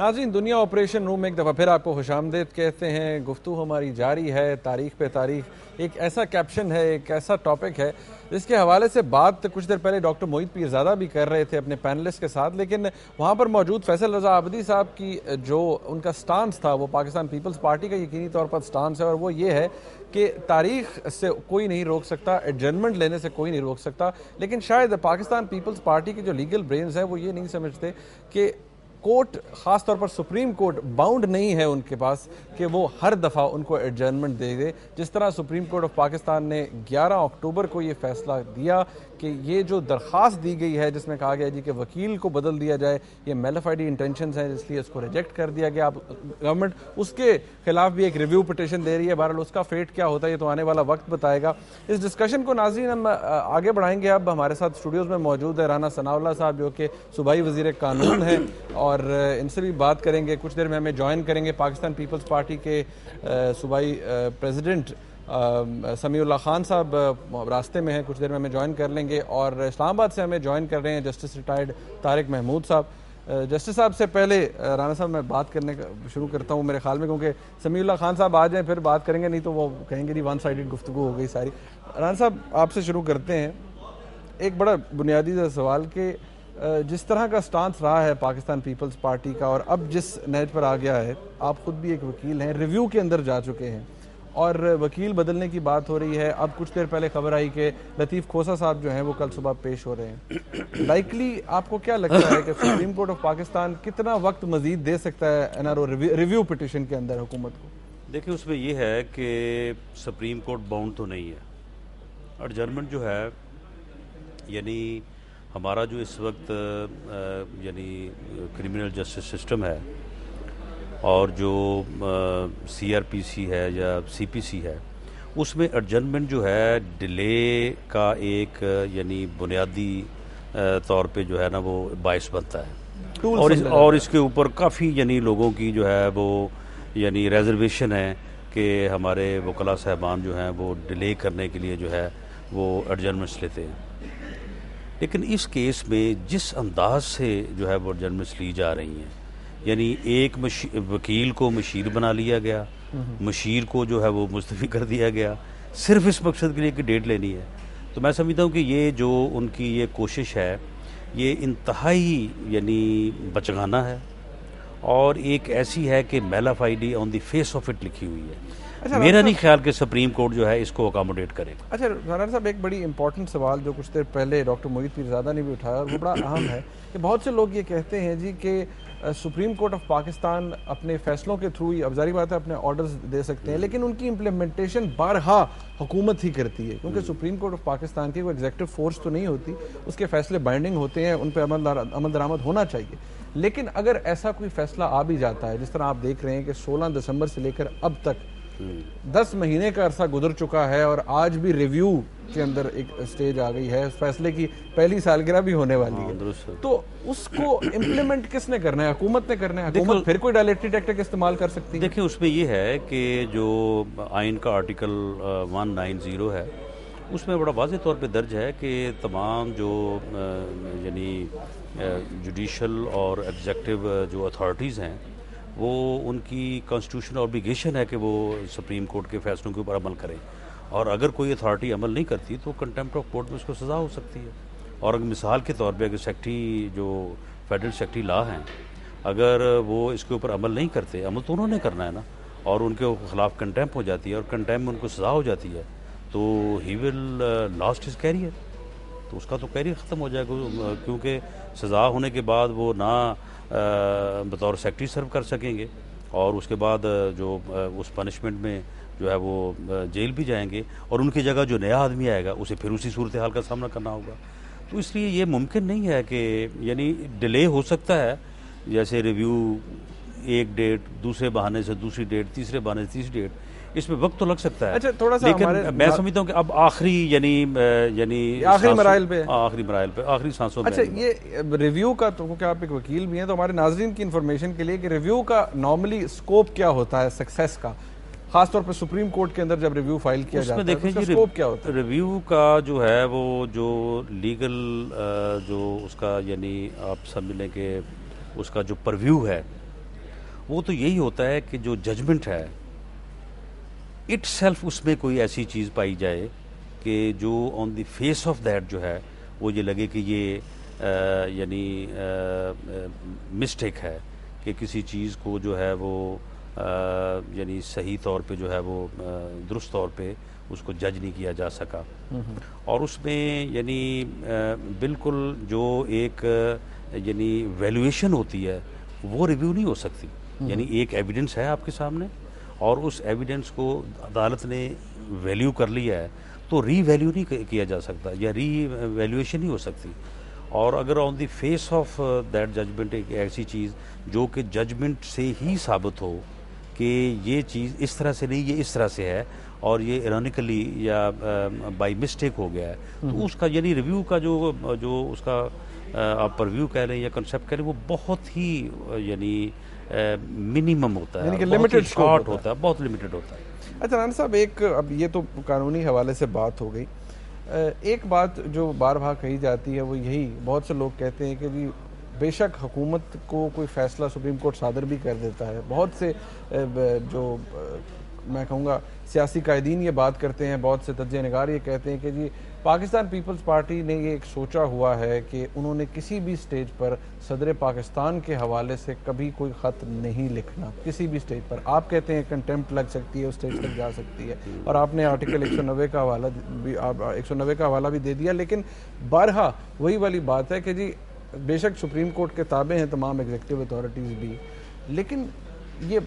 नाज़रीन, दुनिया operation room में एक दफ़ा फिर आपको खुशामदीद कहते हैं। गुफ्तगू हमारी जारी है, तारीख पे तारीख। एक ऐसा कैप्शन है, एक ऐसा टॉपिक है जिसके हवाले से बात कुछ देर पहले डॉक्टर मोईद पीरज़ादा भी कर रहे थे अपने पैनलिस्ट के साथ, लेकिन वहाँ पर मौजूद फैसल रज़ा आबदी साहब की जो उनका स्टांस था वो पाकिस्तान पीपल्स पार्टी का यकीनी तौर पर स्टांस है, और वो ये है कि तारीख से कोई नहीं रोक सकता, एडजर्नमेंट लेने से कोई नहीं रोक सकता। लेकिन शायद पाकिस्तान पीपल्स पार्टी के जो लीगल ब्रेन्स हैं वो ये नहीं समझते कि कोर्ट, ख़ास तौर पर सुप्रीम कोर्ट, बाउंड नहीं है उनके पास कि वो हर दफ़ा उनको एडजर्नमेंट दे दे। जिस तरह सुप्रीम कोर्ट ऑफ पाकिस्तान ने 11 अक्टूबर को ये फैसला दिया कि ये जो दरख्वास्त दी गई है जिसमें कहा गया जी कि वकील को बदल दिया जाए, ये मेलिफाइड इंटेंशंस हैं, इसलिए इसको रिजेक्ट कर दिया गया। अब गवर्नमेंट उसके खिलाफ भी एक रिव्यू पिटिशन दे रही है। बहरहाल उसका फेट क्या होता है ये तो आने वाला वक्त बताएगा। इस डिस्कशन को नाज़रीन हम आगे बढ़ाएंगे। अब हमारे साथ स्टूडियोज़ में मौजूद है राना सनाउल्लाह साहब जो कि सूबाई वज़ीर कानून हैं, और इनसे भी बात करेंगे। कुछ देर में हमें ज्वाइन करेंगे पाकिस्तान पीपल्स पार्टी के सूबाई प्रेसिडेंट समीउल्लाह खान साहब रास्ते में हैं, कुछ देर में हमें ज्वाइन कर लेंगे। और इस्लामाबाद से हमें ज्वाइन कर रहे हैं जस्टिस रिटायर्ड तारिक महमूद साहब। जस्टिस साहब से पहले राना साहब मैं बात करने का शुरू करता हूँ मेरे ख्याल में, क्योंकि समीउल्लाह खान साहब आ जाएँ फिर बात करेंगे, नहीं तो वो कहेंगे जी वन साइडेड गुफ्तगू हो गई सारी। राना साहब आपसे शुरू करते हैं। एक बड़ा बुनियादी सा सवाल कि जिस तरह का स्टांस रहा है पाकिस्तान पीपल्स पार्टी का, और अब जिस नहज पर आ गया है, आप खुद भी एक वकील हैं, रिव्यू के अंदर जा चुके हैं और वकील बदलने की बात हो रही है। अब कुछ देर पहले खबर आई कि लतीफ़ खोसा साहब जो हैं वो कल सुबह पेश हो रहे हैं। लाइकली आपको क्या लगता है कि सुप्रीम कोर्ट ऑफ पाकिस्तान कितना वक्त मजीद दे सकता है एनआरओ रिव्यू पिटिशन के अंदर हुकूमत को? देखिए, उसमें यह है कि सुप्रीम कोर्ट बाउंड तो नहीं है। एडजर्नमेंट जो है, यानी हमारा जो इस वक्त यानी क्रिमिनल जस्टिस सिस्टम है और जो सीआरपीसी है या सीपीसी है, उसमें एडजर्नमेंट जो है डिले का एक यानी बुनियादी तौर पे जो है ना वो बायस बनता है। और इसके ऊपर काफ़ी यानी लोगों की जो है वो यानी रिजर्वेशन है कि हमारे वकला साहबान जो हैं वो डिले करने के लिए जो है वो एडजर्नमेंट्स लेते हैं। लेकिन इस केस में जिस अंदाज से जो है वो एडजर्नमेंट्स ली जा रही हैं, यानी एक वकील को मशीर बना लिया गया, मशीर को जो है वो मुस्तफ़ी कर दिया गया सिर्फ इस मकसद के लिए कि डेट लेनी है। तो मैं समझता हूँ कि ये जो उनकी ये कोशिश है ये इंतहाई यानी बचगाना है, और एक ऐसी है कि mala fide on the face of it लिखी हुई है। अच्छा, मेरा नहीं ख्याल कि सुप्रीम कोर्ट जो है इसको अकोमोडेट करेगा। अच्छा राना साहब, एक बड़ी इंपॉर्टेंट सवाल जो कुछ देर पहले डॉक्टर मोईद पीरज़ादा ने भी उठाया और वो बड़ा अहम है कि बहुत से लोग ये कहते हैं जी कि सुप्रीम कोर्ट ऑफ पाकिस्तान अपने फैसलों के थ्रू ही, अब जारी बात है, अपने ऑर्डर्स दे सकते हैं, लेकिन उनकी इम्प्लीमेंटेशन बारहा हुकूमत ही करती है, क्योंकि सुप्रीम कोर्ट ऑफ पाकिस्तान की कोई एग्जीक्यूटिव फोर्स तो नहीं होती, उसके फैसले बाइंडिंग होते हैं, उन पर अमल दरामद होना चाहिए। लेकिन अगर ऐसा कोई फैसला आ भी जाता है, जिस तरह आप देख रहे हैं कि 16 दिसंबर से लेकर अब तक 10 महीने का अरसा गुजर चुका है और आज भी रिव्यू के अंदर एक स्टेज आ गई है, उस फैसले की पहली सालगिरह भी होने वाली है, तो उसको इम्प्लीमेंट किसने करना है? हुकूमत ने करना है? हुकूमत फिर कोई डायलेक्ट्री टैक्टिक इस्तेमाल कर सकती है? देखिए, उसमें ये है कि जो आइन का आर्टिकल 190 है उसमें बड़ा वाज़ेह तौर पे दर्ज है कि तमाम जो यानी जुडिशल और एग्जेक्टिव जो अथॉरिटीज़ हैं वो उनकी कॉन्स्टिट्यूशनल ऑब्लिगेशन है कि वो सुप्रीम कोर्ट के फैसलों के ऊपर अमल करें, और अगर कोई अथॉरिटी अमल नहीं करती तो कंटेम्प्ट ऑफ कोर्ट में उसको सज़ा हो सकती है। और अगर मिसाल के तौर पे अगर सेक्रेटरी जो फेडरल सेक्रेटरी लॉ हैं, अगर वो इसके ऊपर अमल नहीं करते, अमल तो उन्होंने करना है ना, और उनके ख़िलाफ़ कंटेम्प्ट हो जाती है और कंटेम्प्ट में उनको सज़ा हो जाती है, तो he will lost his career, तो उसका तो कैरियर ख़त्म हो जाएगा, क्योंकि सज़ा होने के बाद वो ना बतौर सेक्रेटरी सर्व कर सकेंगे और उसके बाद जो उस पनिशमेंट में जो है वो जेल भी जाएंगे, और उनकी जगह जो नया आदमी आएगा उसे फिर उसी सूरत हाल का सामना करना होगा। तो इसलिए ये मुमकिन नहीं है कि यानी डिले हो सकता है, जैसे रिव्यू एक डेट, दूसरे बहाने से दूसरी डेट, तीसरे बहाने से तीसरी डेट, इसमें वक्त तो लग सकता है। अच्छा, थोड़ा सा लेकिन मैं समझता हूँ कि अब आखिरी यानी आखिरी मराइल पे आखिरी सांसों में। अच्छा, ये रिव्यू का, तो क्योंकि आप एक वकील भी हैं, तो हमारे नाजरीन की इन्फॉर्मेशन के लिए कि रिव्यू का नॉर्मली स्कोप क्या होता है सक्सेस का, खासतौर पर सुप्रीम कोर्ट के अंदर जब रिव्यू फाइल किया जाता है, उसका स्कोप क्या होता है? रिव्यू का जो है वो जो लीगल जो उसका यानी आप समझ लें कि उसका जो परव्यू है वो तो यही होता है कि जो जजमेंट है इट सेल्फ उसमें कोई ऐसी चीज़ पाई जाए कि जो on the face of that जो है वो ये लगे कि ये यानी मिस्टेक है, कि किसी चीज़ को जो है वो यानी सही तौर पे जो है वो दुरुस्त तौर पे उसको जज नहीं किया जा सका। और उसमें यानी बिल्कुल जो एक यानी वैल्यूएशन होती है वो रिव्यू नहीं हो सकती। यानी एक एविडेंस है आपके सामने और उस एविडेंस को अदालत ने वैल्यू कर लिया है तो री-वैल्यू नहीं किया जा सकता या री-वैल्यूएशन नहीं हो सकती। और अगर on the face of that judgment एक ऐसी चीज़ जो कि जजमेंट से ही साबित हो कि ये चीज़ इस तरह से नहीं, ये इस तरह से है और ये इरोनिकली या बाय मिस्टेक हो गया है, तो उसका यानी रिव्यू का जो उसका आप परव्यू कह लें या कंसेप्ट कह लें वो बहुत ही यानी मिनिमम होता है, लिमिटेड शॉर्ट होता है, बहुत लिमिटेड होता है। अच्छा राना साहब, एक अब ये तो कानूनी हवाले से बात हो गई, एक बात जो बार बार कही जाती है वो यही, बहुत से लोग कहते हैं कि जी बेशक हुकूमत को कोई फ़ैसला सुप्रीम कोर्ट सादर भी कर देता है, बहुत से जो मैं कहूँगा सियासी कायदीन ये बात करते हैं, बहुत से तज्ज़िया निगार ये कहते हैं कि जी पाकिस्तान पीपल्स पार्टी ने ये एक सोचा हुआ है कि उन्होंने किसी भी स्टेज पर सदर पाकिस्तान के हवाले से कभी कोई ख़त नहीं लिखना, किसी भी स्टेज पर। आप कहते हैं कंटेम्प्ट लग सकती है, उस स्टेज तक जा सकती है, और आपने आर्टिकल 190 का हवाला भी 190 का हवाला भी दे दिया। लेकिन बारहा वही वाली बात है कि जी बेशक सुप्रीम कोर्ट के ताबे हैं तमाम एग्जीक्यूटिव अथॉरिटीज़ भी, लेकिन ये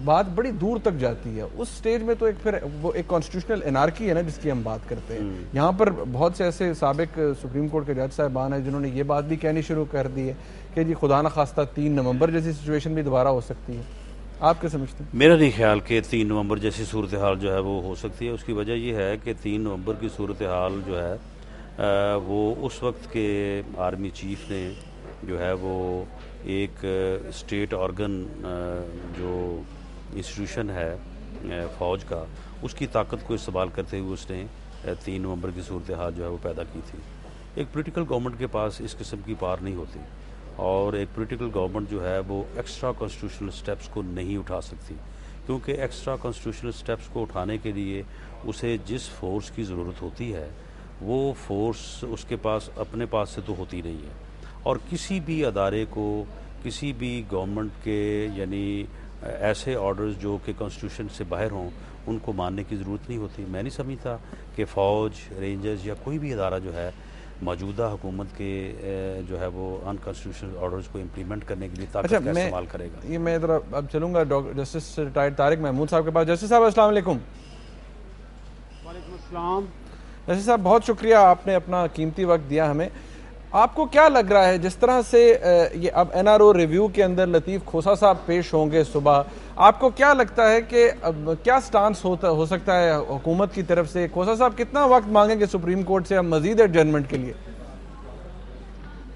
बात बड़ी दूर तक जाती है। उस स्टेज में तो एक फिर वो एक कॉन्स्टिट्यूशनल एनार्की है ना जिसकी हम बात करते हैं। यहाँ पर बहुत से ऐसे साबिक सुप्रीम कोर्ट के जज साहबान हैं जिन्होंने ये बात भी कहनी शुरू कर दी है कि जी खुदा न खास्ता 3 नवंबर जैसी सिचुएशन भी दोबारा हो सकती है। आप क्या समझते हैं? मेरा नहीं ख्याल कि 3 नवंबर जैसी सूरत हाल जो है वो हो सकती है। उसकी वजह ये है कि 3 नवंबर की सूरत हाल जो है वो उस वक्त के आर्मी चीफ ने जो है वो एक स्टेट ऑर्गन जो इंस्टीट्यूशन है फ़ौज का, उसकी ताकत को इस्तेमाल करते हुए उसने 3 नवंबर की सूरत हाल जो है वो पैदा की थी। एक पॉलिटिकल गवर्नमेंट के पास इस किस्म की पावर नहीं होती और एक पॉलिटिकल गवर्नमेंट जो है वो एक्स्ट्रा कॉन्स्टिट्यूशनल स्टेप्स को नहीं उठा सकती, क्योंकि एक्स्ट्रा कॉन्स्टिट्यूशनल स्टेप्स को उठाने के लिए उसे जिस फोर्स की ज़रूरत होती है वो फोर्स उसके पास अपने पास से तो होती नहीं है। और किसी भी अदारे को, किसी भी गवर्नमेंट के यानी ऐसे ऑर्डर्स जो कि कॉन्स्टिट्यूशन से बाहर हों उनको मानने की ज़रूरत नहीं होती। मैं नहीं समझता कि फ़ौज, रेंजर्स या कोई भी अदारा जो है मौजूदा हुकूमत के जो है वो अनकॉन्स्टिट्यूशनल ऑर्डर्स को इम्प्लीमेंट करने के लिए ताकत का इस्तेमाल करेगा। ये मैं ज़रा अब चलूँगा जस्टिस रिटायर्ड तारिक महमूद साहब के पास। जस्टिस साहब अस्सलाम वालेकुम। वालेकुम अस्सलाम। जस्टिस साहब बहुत शुक्रिया, आपने अपना कीमती वक्त दिया हमें। आपको क्या लग रहा है जिस तरह से ये अब एनआरओ रिव्यू के अंदर लतीफ़ खोसा साहब पेश होंगे सुबह, आपको क्या लगता है कि अब क्या स्टांस हो सकता है हुकूमत की तरफ से? खोसा साहब कितना वक्त मांगेंगे सुप्रीम कोर्ट से हम मजीद एडजर्नमेंट के लिए?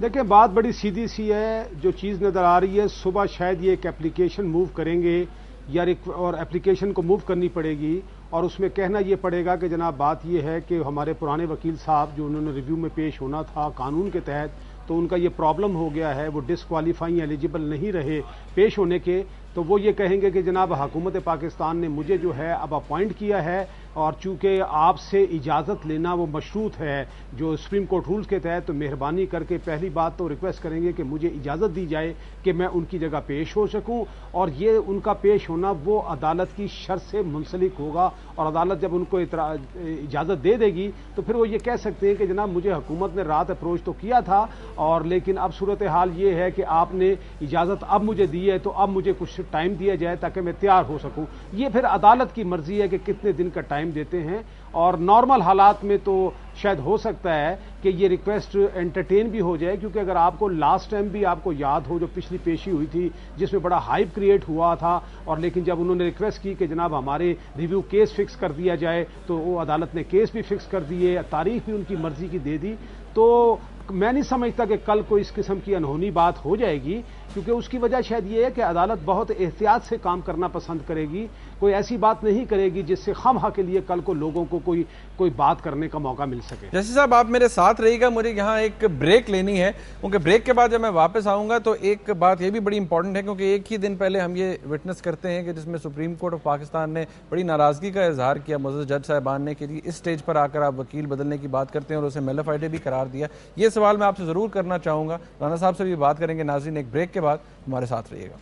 देखिए बात बड़ी सीधी सी है, जो चीज़ नज़र आ रही है सुबह शायद ये एक एप्लीकेशन मूव करेंगे या और एप्लीकेशन को मूव करनी पड़ेगी और उसमें कहना ये पड़ेगा कि जनाब बात ये है कि हमारे पुराने वकील साहब जो उन्होंने रिव्यू में पेश होना था कानून के तहत, तो उनका ये प्रॉब्लम हो गया है, वो डिसक्वालीफाइंग एलिजिबल नहीं रहे पेश होने के, तो वो ये कहेंगे कि जनाब हुकूमत पाकिस्तान ने मुझे जो है अब अपॉइंट किया है और चूंकि आपसे इजाज़त लेना वो मशरूत है जो सुप्रीम कोर्ट रूल्स के तहत, तो मेहरबानी करके पहली बात तो रिक्वेस्ट करेंगे कि मुझे इजाज़त दी जाए कि मैं उनकी जगह पेश हो सकूं। और ये उनका पेश होना वो अदालत की शर्त से मुंसलिक होगा और अदालत जब उनको इजाज़त दे देगी तो फिर वो ये कह सकते हैं कि जनाब मुझे हुकूमत ने रात अप्रोच तो किया था और लेकिन अब सूरत हाल ये है कि आपने इजाज़त अब मुझे दी है तो अब मुझे कुछ टाइम दिया जाए ताकि मैं तैयार हो सकूं। ये फिर अदालत की मर्जी है कि कितने दिन का टाइम देते हैं। और नॉर्मल हालात में तो शायद हो सकता है कि ये रिक्वेस्ट एंटरटेन भी हो जाए, क्योंकि अगर आपको लास्ट टाइम भी आपको याद हो जो पिछली पेशी हुई थी जिसमें बड़ा हाइप क्रिएट हुआ था और लेकिन जब उन्होंने रिक्वेस्ट की कि जनाब हमारे रिव्यू केस फिक्स कर दिया जाए तो वो अदालत ने केस भी फिक्स कर दिए, तारीख भी उनकी मर्जी की दे दी। तो मैं नहीं समझता कि कल कोई इस किस्म की अनहोनी बात हो जाएगी, क्योंकि उसकी वजह शायद ये है कि अदालत बहुत एहतियात से काम करना पसंद करेगी, कोई ऐसी बात नहीं करेगी जिससे खामखा के लिए कल को लोगों को कोई बात करने का मौका मिल सके। जैसे साहब आप मेरे साथ रहिएगा, मुझे यहाँ एक ब्रेक लेनी है, क्योंकि ब्रेक के बाद जब मैं वापस आऊंगा तो एक बात ये भी बड़ी इंपॉर्टेंट है, क्योंकि एक ही दिन पहले हम ये विटनेस करते हैं कि जिसमें सुप्रीम कोर्ट ऑफ पाकिस्तान ने बड़ी नाराजगी का इजहार किया मुअज़्ज़ज़ जज साहिबान ने कि इस स्टेज पर आकर आप वकील बदलने की बात करते हैं और उसे मेलाफाइडे भी करार दिया। ये सवाल मैं आपसे जरूर करना चाहूंगा, राना साहब से भी बात करेंगे। नाज़रीन, एक ब्रेक के बाद हमारे साथ रहिएगा।